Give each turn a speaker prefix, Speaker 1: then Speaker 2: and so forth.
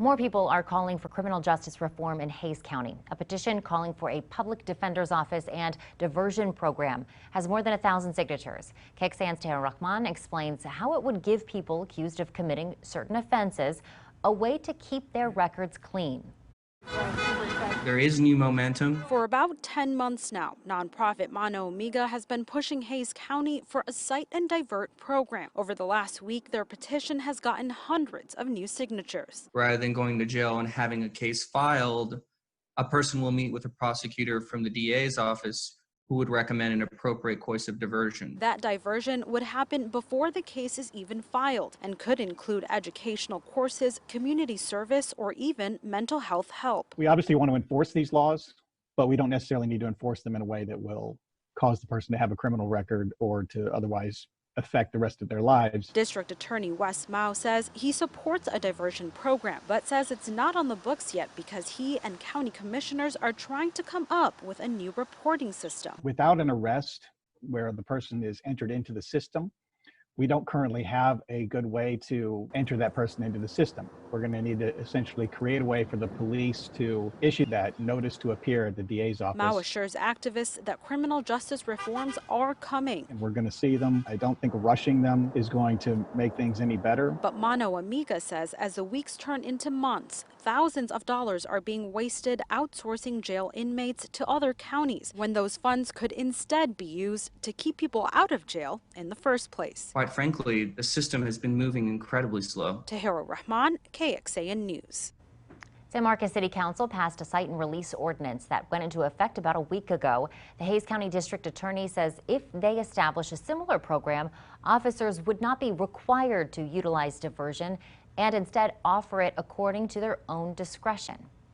Speaker 1: More people are calling for criminal justice reform in Hays County. A petition calling for a public defender's office and diversion program has more than 1,000 signatures. KXAN's Tahira Rahman explains how it would give people accused of committing certain offenses a way to keep their records clean.
Speaker 2: There is new momentum.
Speaker 3: For about 10 months now, nonprofit Mano Amiga has been pushing Hays County for a cite and divert program. Over the last week, their petition has gotten hundreds of new signatures.
Speaker 2: Rather than going to jail and having a case filed, a person will meet with a prosecutor from the DA's office who would recommend an appropriate course of diversion.
Speaker 3: That diversion would happen before the case is even filed and could include educational courses, community service, or even mental health help.
Speaker 4: We obviously want to enforce these laws, but we don't necessarily need to enforce them in a way that will cause the person to have a criminal record or to otherwise affect the rest of their lives.
Speaker 3: District Attorney Wes Mao says he supports a diversion program, but says it's not on the books yet because he and county commissioners are trying to come up with a new reporting system.
Speaker 4: Without an arrest where the person is entered into the system, we don't currently have a good way to enter that person into the system. We're going to need to essentially create a way for the police to issue that notice to appear at the DA's office.
Speaker 3: Mao assures activists that criminal justice reforms are coming.
Speaker 4: And we're going to see them. I don't think rushing them is going to make things any better.
Speaker 3: But Mano Amiga says as the weeks turn into months, thousands of dollars are being wasted outsourcing jail inmates to other counties when those funds could instead be used to keep people out of jail in the first place.
Speaker 2: Quite frankly, the system has been moving incredibly slow.
Speaker 3: Tahira Rahman, KXAN News.
Speaker 1: San Marcos City Council passed a cite and release ordinance that went into effect about a week ago. The Hays County District Attorney says if they establish a similar program, officers would not be required to utilize diversion and instead offer it according to their own discretion.